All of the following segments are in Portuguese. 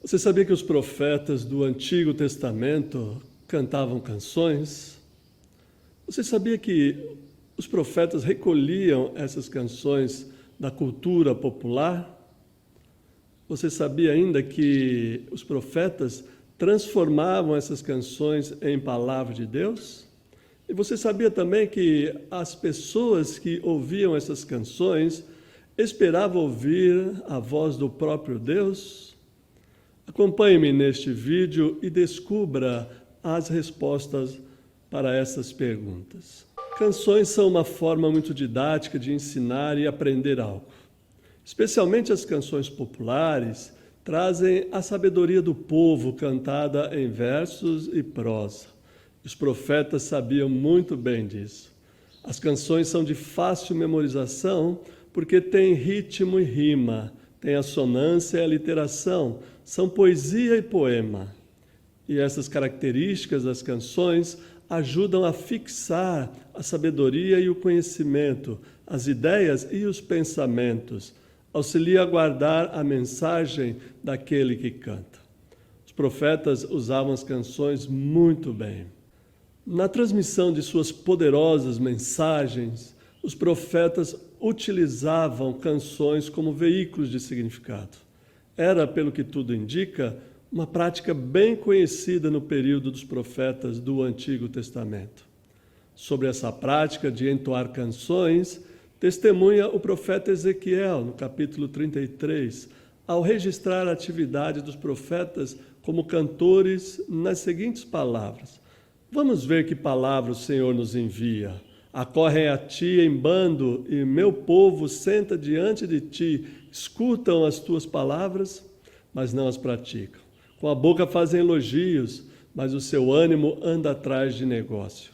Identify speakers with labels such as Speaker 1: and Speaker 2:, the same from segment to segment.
Speaker 1: Você sabia que os profetas do Antigo Testamento cantavam canções? Você sabia que os profetas recolhiam essas canções da cultura popular? Você sabia ainda que os profetas transformavam essas canções em palavra de Deus? E você sabia também que as pessoas que ouviam essas canções esperavam ouvir a voz do próprio Deus? Acompanhe-me neste vídeo e descubra as respostas para essas perguntas. Canções são uma forma muito didática de ensinar e aprender algo. Especialmente as canções populares trazem a sabedoria do povo cantada em versos e prosa. Os profetas sabiam muito bem disso. As canções são de fácil memorização porque têm ritmo e rima, têm assonância e aliteração, são poesia e poema. E essas características das canções ajudam a fixar a sabedoria e o conhecimento, as ideias e os pensamentos, auxilia a guardar a mensagem daquele que canta. Os profetas usavam as canções muito bem. Na transmissão de suas poderosas mensagens, os profetas utilizavam canções como veículos de significado. Era, pelo que tudo indica, uma prática bem conhecida no período dos profetas do Antigo Testamento. Sobre essa prática de entoar canções, testemunha o profeta Ezequiel, no capítulo 33, ao registrar a atividade dos profetas como cantores nas seguintes palavras. Vamos ver que palavra o Senhor nos envia. Acorrem a ti em bando, e meu povo senta diante de ti, escutam as tuas palavras, mas não as praticam. Com a boca fazem elogios, mas o seu ânimo anda atrás de negócio.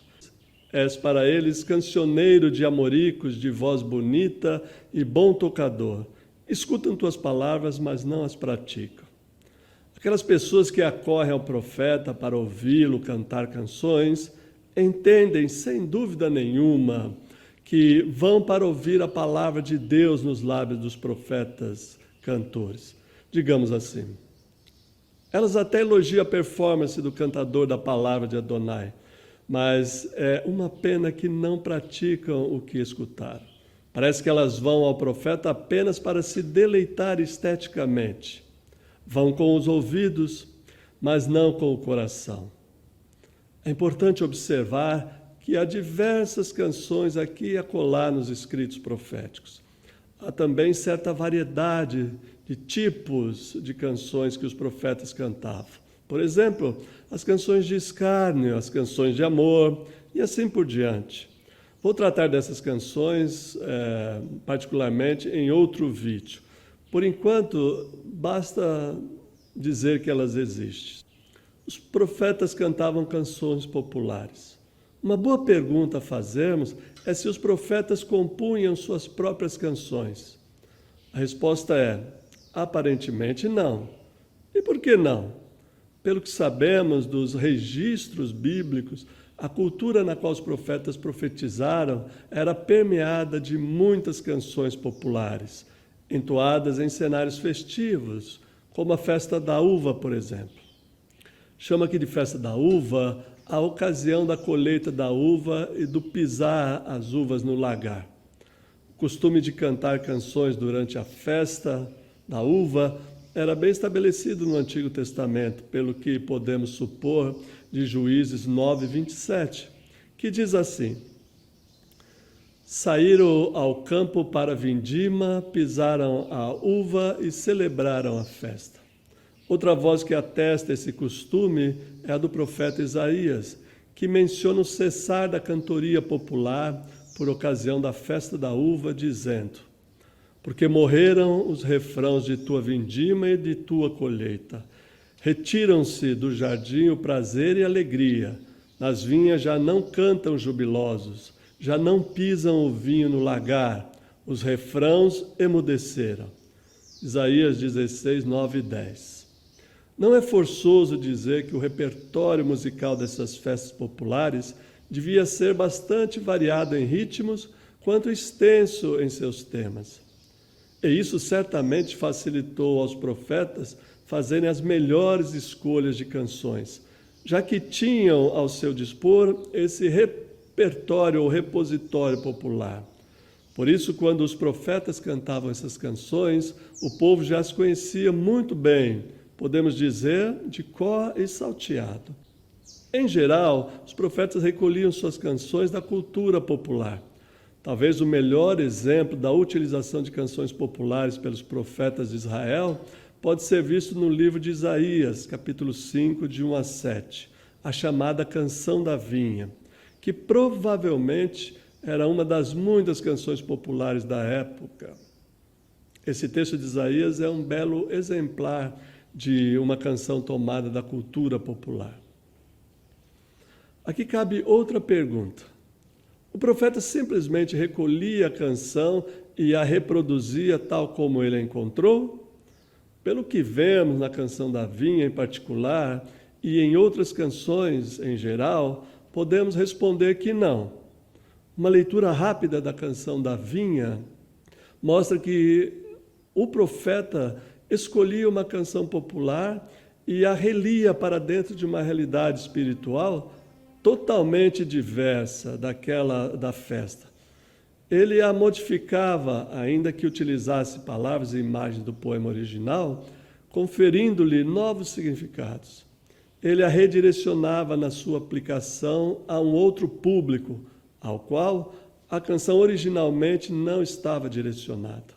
Speaker 1: És para eles cancioneiro de amoricos, de voz bonita e bom tocador. Escutam tuas palavras, mas não as praticam. Aquelas pessoas que acorrem ao profeta para ouvi-lo cantar canções, entendem sem dúvida nenhuma que vão para ouvir a palavra de Deus nos lábios dos profetas cantores. Digamos assim. Elas até elogiam a performance do cantador da palavra de Adonai, mas é uma pena que não praticam o que escutaram. Parece que elas vão ao profeta apenas para se deleitar esteticamente. Vão com os ouvidos, mas não com o coração. É importante observar que há diversas canções aqui e acolá nos escritos proféticos. Há também certa variedade de tipos de canções que os profetas cantavam. Por exemplo, as canções de escárnio, as canções de amor e assim por diante. Vou tratar dessas canções particularmente em outro vídeo. Por enquanto, basta dizer que elas existem. Os profetas cantavam canções populares. Uma boa pergunta a fazermos é se os profetas compunham suas próprias canções. A resposta é, aparentemente não. E por que não? Pelo que sabemos dos registros bíblicos, a cultura na qual os profetas profetizaram era permeada de muitas canções populares, entoadas em cenários festivos, como a festa da uva, por exemplo. Chama aqui de festa da uva a ocasião da colheita da uva e do pisar as uvas no lagar. O costume de cantar canções durante a festa da uva era bem estabelecido no Antigo Testamento, pelo que podemos supor de Juízes 9:27, que diz assim: saíram ao campo para a vindima, pisaram a uva e celebraram a festa. Outra voz que atesta esse costume é a do profeta Isaías, que menciona o cessar da cantoria popular por ocasião da festa da uva, dizendo: porque morreram os refrãos de tua vindima e de tua colheita. Retiram-se do jardim o prazer e a alegria. Nas vinhas já não cantam jubilosos, já não pisam o vinho no lagar. Os refrãos emudeceram. Isaías 16, 9 e 10. Não é forçoso dizer que o repertório musical dessas festas populares devia ser bastante variado em ritmos, quanto extenso em seus temas. E isso certamente facilitou aos profetas fazerem as melhores escolhas de canções, já que tinham ao seu dispor esse repertório ou repositório popular. Por isso, quando os profetas cantavam essas canções, o povo já as conhecia muito bem, podemos dizer, de cor e salteado. Em geral, os profetas recolhiam suas canções da cultura popular. Talvez o melhor exemplo da utilização de canções populares pelos profetas de Israel pode ser visto no livro de Isaías, capítulo 5, de 1 a 7, a chamada Canção da Vinha, que provavelmente era uma das muitas canções populares da época. Esse texto de Isaías é um belo exemplar de uma canção tomada da cultura popular. Aqui cabe outra pergunta. O profeta simplesmente recolhia a canção e a reproduzia tal como ele a encontrou? Pelo que vemos na Canção da Vinha em particular e em outras canções em geral, podemos responder que não. Uma leitura rápida da Canção da Vinha mostra que o profeta escolhia uma canção popular e a relia para dentro de uma realidade espiritual totalmente diversa daquela da festa. Ele a modificava, ainda que utilizasse palavras e imagens do poema original, conferindo-lhe novos significados. Ele a redirecionava na sua aplicação a um outro público, ao qual a canção originalmente não estava direcionada.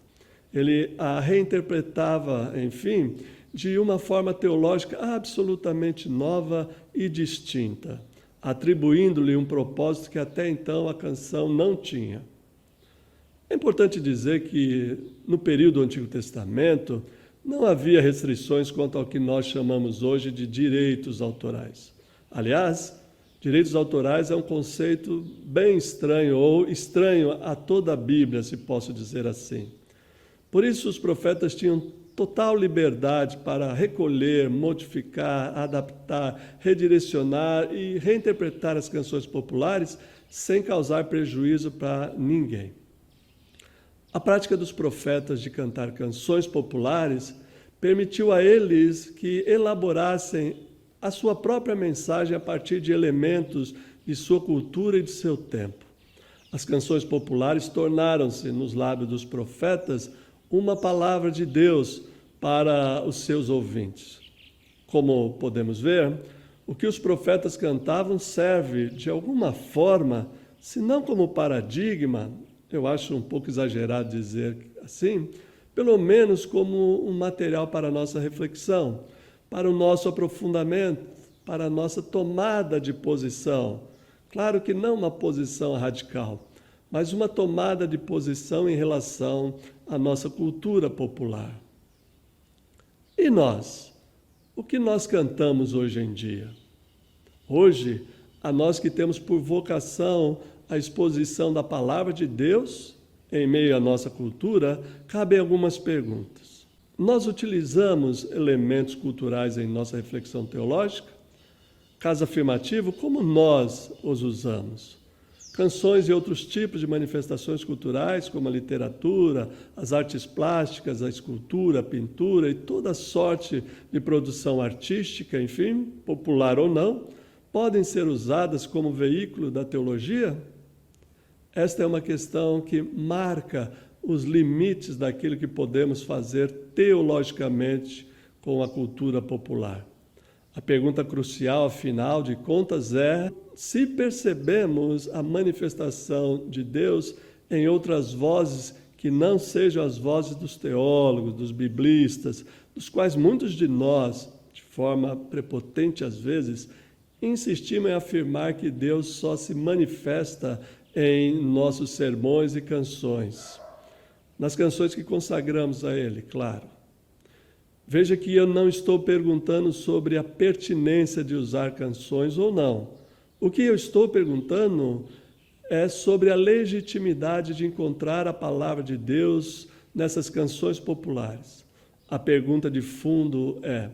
Speaker 1: Ele a reinterpretava, enfim, de uma forma teológica absolutamente nova e distinta, atribuindo-lhe um propósito que até então a canção não tinha. É importante dizer que, no período do Antigo Testamento, não havia restrições quanto ao que nós chamamos hoje de direitos autorais. Aliás, direitos autorais é um conceito bem estranho, ou estranho a toda a Bíblia, se posso dizer assim. Por isso, os profetas tinham total liberdade para recolher, modificar, adaptar, redirecionar e reinterpretar as canções populares sem causar prejuízo para ninguém. A prática dos profetas de cantar canções populares permitiu a eles que elaborassem a sua própria mensagem a partir de elementos de sua cultura e de seu tempo. As canções populares tornaram-se, nos lábios dos profetas, uma palavra de Deus para os seus ouvintes. Como podemos ver, o que os profetas cantavam serve, de alguma forma, se não como paradigma, eu acho um pouco exagerado dizer assim, pelo menos como um material para a nossa reflexão, para o nosso aprofundamento, para a nossa tomada de posição. Claro que não uma posição radical, mas uma tomada de posição em relação à nossa cultura popular. E nós? O que nós cantamos hoje em dia? Hoje, a nós que temos por vocação a exposição da palavra de Deus em meio à nossa cultura, cabem algumas perguntas. Nós utilizamos elementos culturais em nossa reflexão teológica? Caso afirmativo, como nós os usamos? Canções e outros tipos de manifestações culturais, como a literatura, as artes plásticas, a escultura, a pintura e toda sorte de produção artística, enfim, popular ou não, podem ser usadas como veículo da teologia? Esta é uma questão que marca os limites daquilo que podemos fazer teologicamente com a cultura popular. A pergunta crucial, afinal de contas, é se percebemos a manifestação de Deus em outras vozes que não sejam as vozes dos teólogos, dos biblistas, dos quais muitos de nós, de forma prepotente às vezes, insistimos em afirmar que Deus só se manifesta em nossos sermões e canções. Nas canções que consagramos a Ele, claro. Veja que eu não estou perguntando sobre a pertinência de usar canções ou não. O que eu estou perguntando é sobre a legitimidade de encontrar a palavra de Deus nessas canções populares. A pergunta de fundo é: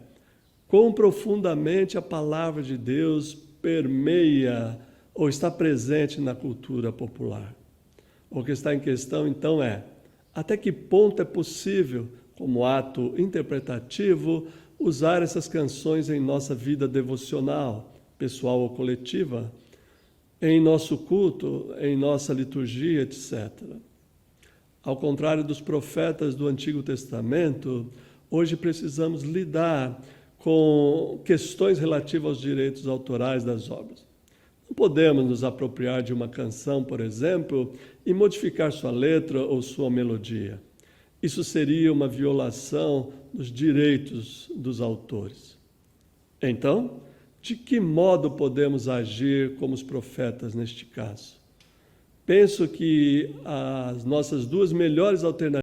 Speaker 1: quão profundamente a palavra de Deus permeia ou está presente na cultura popular? O que está em questão, então, é: até que ponto é possível, como ato interpretativo, usar essas canções em nossa vida devocional, pessoal ou coletiva, em nosso culto, em nossa liturgia, etc. Ao contrário dos profetas do Antigo Testamento, hoje precisamos lidar com questões relativas aos direitos autorais das obras. Não podemos nos apropriar de uma canção, por exemplo, e modificar sua letra ou sua melodia. Isso seria uma violação dos direitos dos autores. Então, de que modo podemos agir como os profetas neste caso? Penso que as nossas duas melhores alternativas